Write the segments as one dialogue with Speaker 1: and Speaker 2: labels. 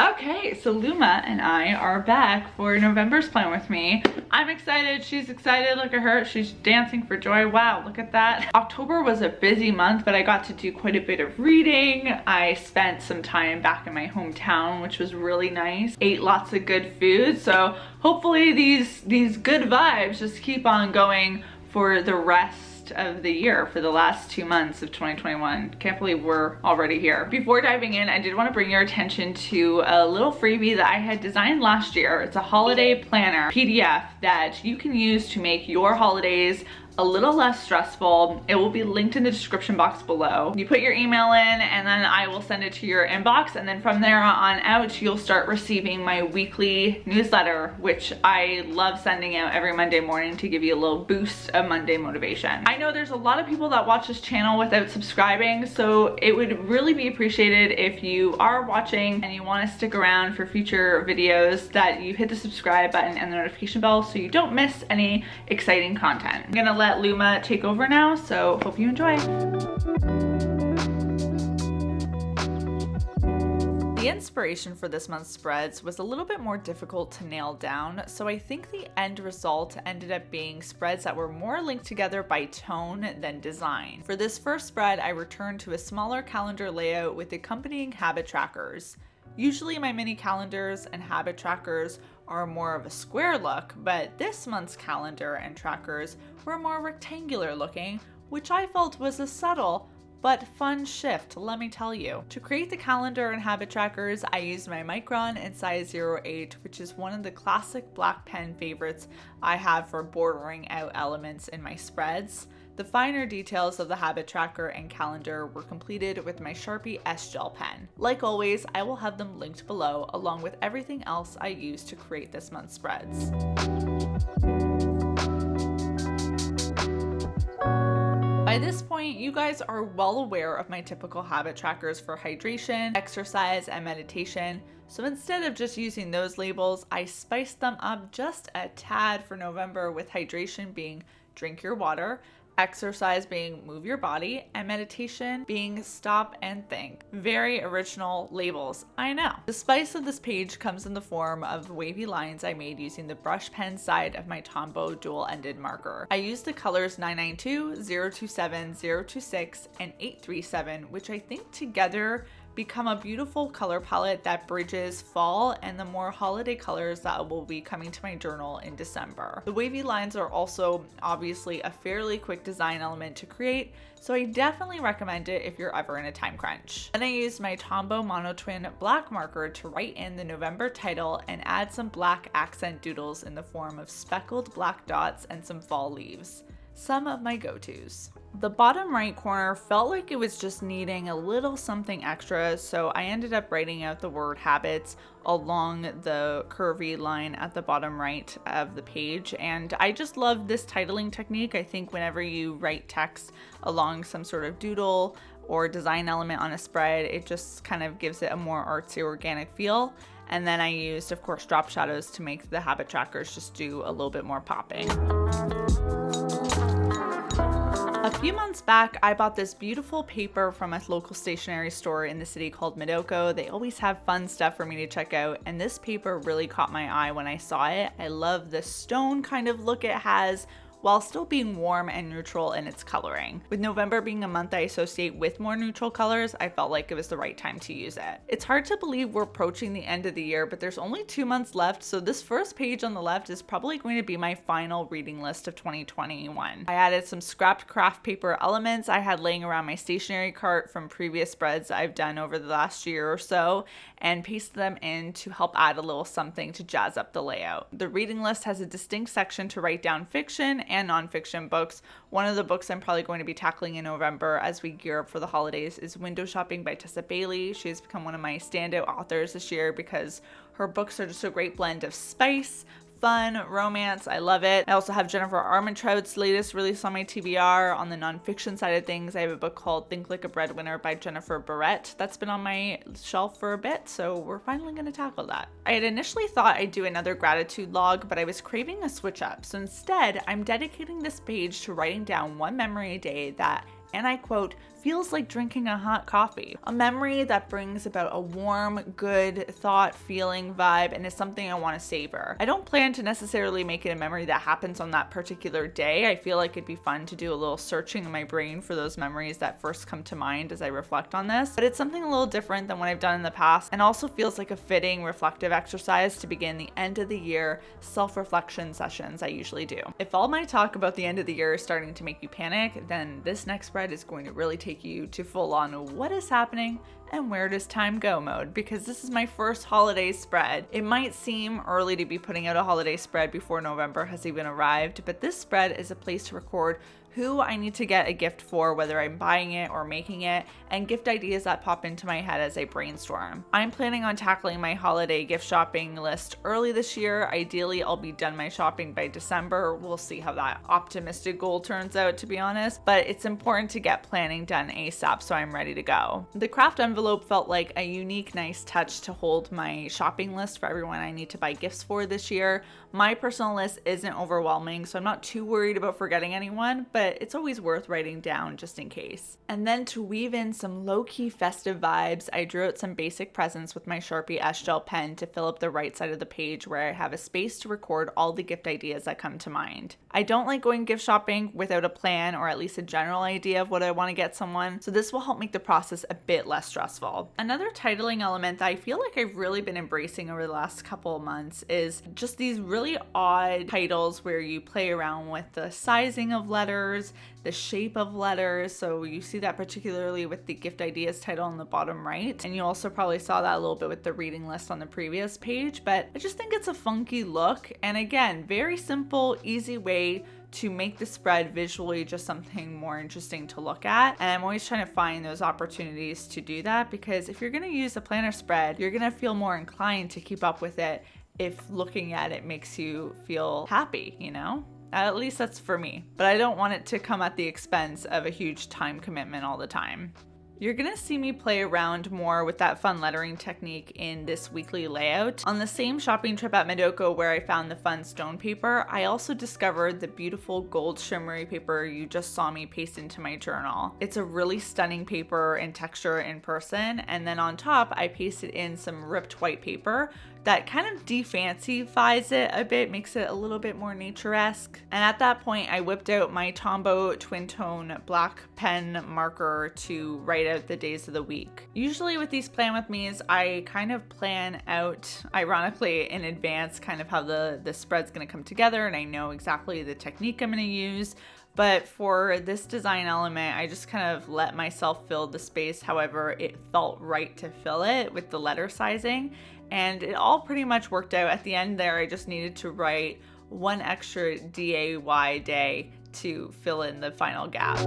Speaker 1: Okay, so Luma and I are back for November's Plan With Me. I'm excited, she's excited, look at her, she's dancing for joy. Wow, look at that. October was a busy month, but I got to do quite a bit of reading. I spent some time back in my hometown, which was really nice. Ate lots of good food, so hopefully these good vibes just keep on going for the rest of the year, for the last 2 months of 2021. Can't believe we're already here. Before diving in, I did want to bring your attention to a little freebie that I had designed last year. It's a holiday planner PDF that you can use to make your holidays a little less stressful. It will be linked in the description box below. You put your email in and then I will send it to your inbox, and then from there on out you'll start receiving my weekly newsletter, which I love sending out every Monday morning to give you a little boost of Monday motivation. I know there's a lot of people that watch this channel without subscribing, so it would really be appreciated if you are watching and you want to stick around for future videos that you hit the subscribe button and the notification bell so you don't miss any exciting content. I'm gonna let Luma take over now, so hope you enjoy. The inspiration for this month's spreads was a little bit more difficult to nail down, so I think the end result ended up being spreads that were more linked together by tone than design. For this first spread, I returned to a smaller calendar layout with accompanying habit trackers. Usually my mini calendars and habit trackers are more of a square look, but this month's calendar and trackers were more rectangular looking, which I felt was a subtle but fun shift, let me tell you. To create the calendar and habit trackers, I used my Micron in size 08, which is one of the classic black pen favorites I have for bordering out elements in my spreads. The finer details of the habit tracker and calendar were completed with my Sharpie S-Gel pen. Like always, I will have them linked below, along with everything else I used to create this month's spreads. By this point, you guys are well aware of my typical habit trackers for hydration, exercise, and meditation. So instead of just using those labels, I spiced them up just a tad for November, with hydration being drink your water, exercise being move your body, and meditation being stop and think. Very original labels, I know. The spice of this page comes in the form of wavy lines I made using the brush pen side of my Tombow dual-ended marker. I used the colors 992, 027, 026, and 837, which I think together become a beautiful color palette that bridges fall and the more holiday colors that will be coming to my journal in December. The wavy lines are also obviously a fairly quick design element to create, so I definitely recommend it if you're ever in a time crunch. Then I used my Tombow Mono Twin black marker to write in the November title and add some black accent doodles in the form of speckled black dots and some fall leaves. Some of my go-tos. The bottom right corner felt like it was just needing a little something extra, so I ended up writing out the word habits along the curvy line at the bottom right of the page, and I just love this titling technique. I think whenever you write text along some sort of doodle or design element on a spread, it just kind of gives it a more artsy, organic feel. And then I used, of course, drop shadows to make the habit trackers just do a little bit more popping. A few months back, I bought this beautiful paper from a local stationery store in the city called Midoko. They always have fun stuff for me to check out, and this paper really caught my eye when I saw it. I love the stone kind of look it has, while still being warm and neutral in its coloring. With November being a month I associate with more neutral colors, I felt like it was the right time to use it. It's hard to believe we're approaching the end of the year, but there's only 2 months left, so this first page on the left is probably going to be my final reading list of 2021. I added some scrapped craft paper elements I had laying around my stationery cart from previous spreads I've done over the last year or so, and pasted them in to help add a little something to jazz up the layout. The reading list has a distinct section to write down fiction and nonfiction books. One of the books I'm probably going to be tackling in November as we gear up for the holidays is Window Shopping by Tessa Bailey. She has become one of my standout authors this year because her books are just a great blend of spice, fun, romance. I love it. I also have Jennifer Armentrout's latest release on my TBR. On the nonfiction side of things, I have a book called Think Like a Breadwinner by Jennifer Barrett that's been on my shelf for a bit, so we're finally going to tackle that. I had initially thought I'd do another gratitude log, but I was craving a switch up, so instead I'm dedicating this page to writing down one memory a day that, and I quote, feels like drinking a hot coffee. A memory that brings about a warm, good thought, feeling, vibe, and is something I want to savor. I don't plan to necessarily make it a memory that happens on that particular day. I feel like it'd be fun to do a little searching in my brain for those memories that first come to mind as I reflect on this, but it's something a little different than what I've done in the past, and also feels like a fitting reflective exercise to begin the end of the year self-reflection sessions I usually do. If all my talk about the end of the year is starting to make you panic, then this next spread is going to really take you to full on what is happening and where does time go mode, because this is my first holiday spread. It might seem early to be putting out a holiday spread before November has even arrived, but this spread is a place to record who I need to get a gift for, whether I'm buying it or making it, and gift ideas that pop into my head as I brainstorm. I'm planning on tackling my holiday gift shopping list early this year. Ideally, I'll be done my shopping by December. We'll see how that optimistic goal turns out, to be honest, but it's important to get planning done ASAP so I'm ready to go. The craft envelope felt like a unique, nice touch to hold my shopping list for everyone I need to buy gifts for this year. My personal list isn't overwhelming, so I'm not too worried about forgetting anyone, but it's always worth writing down just in case. And then to weave in some low-key festive vibes, I drew out some basic presents with my Sharpie S-Gel pen to fill up the right side of the page where I have a space to record all the gift ideas that come to mind. I don't like going gift shopping without a plan or at least a general idea of what I want to get someone, so this will help make the process a bit less stressful. Another titling element that I feel like I've really been embracing over the last couple of months is just these really odd titles where you play around with the sizing of letters, the shape of letters. So you see that particularly with the gift ideas title on the bottom right. And you also probably saw that a little bit with the reading list on the previous page, but I just think it's a funky look. And again, very simple, easy way to make the spread visually just something more interesting to look at. And I'm always trying to find those opportunities to do that, because if you're gonna use a planner spread, you're gonna feel more inclined to keep up with it if looking at it makes you feel happy, you know? At least that's for me. But I don't want it to come at the expense of a huge time commitment all the time. You're gonna see me play around more with that fun lettering technique in this weekly layout. On the same shopping trip at Madoko where I found the fun stone paper, I also discovered the beautiful gold shimmery paper you just saw me paste into my journal. It's a really stunning paper in texture in person, and then on top I pasted in some ripped white paper that kind of de-fancifies it a bit, makes it a little bit more nature-esque. And at that point, I whipped out my Tombow twin tone black pen marker to write out the days of the week. Usually with these plan with me's, I kind of plan out, ironically, in advance, kind of how the spread's gonna come together, and I know exactly the technique I'm gonna use. But for this design element, I just kind of let myself fill the space however it felt right to fill it with the letter sizing. And it all pretty much worked out. At the end there, I just needed to write one extra DAY day to fill in the final gap.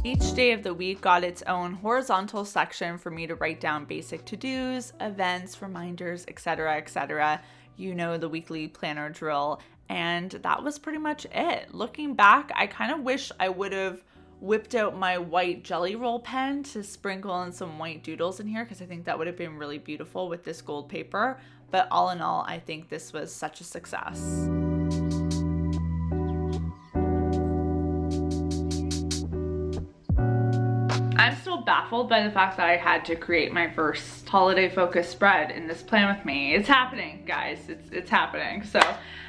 Speaker 1: Each day of the week got its own horizontal section for me to write down basic to-dos, events, reminders, etc., etc. You know the weekly planner drill, and that was pretty much it. Looking back, I kind of wish I would have whipped out my white jelly roll pen to sprinkle in some white doodles in here, because I think that would have been really beautiful with this gold paper. But all in all, I think this was such a success. I'm still baffled by the fact that I had to create my first holiday focused spread in this plan with me. It's happening, guys. It's happening. So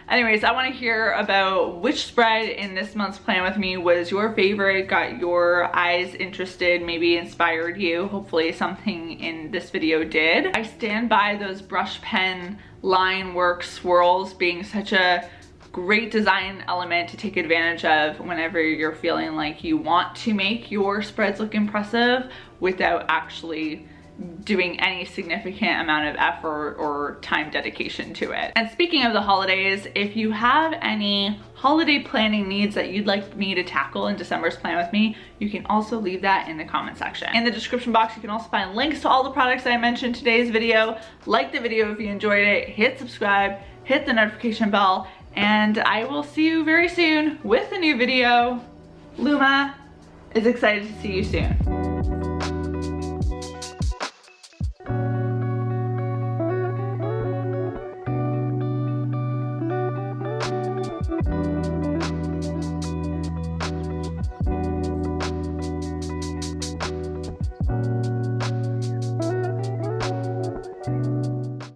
Speaker 1: anyways, I want to hear about which spread in this month's plan with me was your favorite, got your eyes interested, maybe inspired you. Hopefully something in this video did. I stand by those brush pen line work swirls being such a great design element to take advantage of whenever you're feeling like you want to make your spreads look impressive without actually doing any significant amount of effort or time dedication to it. And speaking of the holidays, if you have any holiday planning needs that you'd like me to tackle in December's plan with me, you can also leave that in the comment section. In the description box, you can also find links to all the products that I mentioned in today's video. Like the video if you enjoyed it, hit subscribe, hit the notification bell, and I will see you very soon with a new video. Luma is excited to see you soon.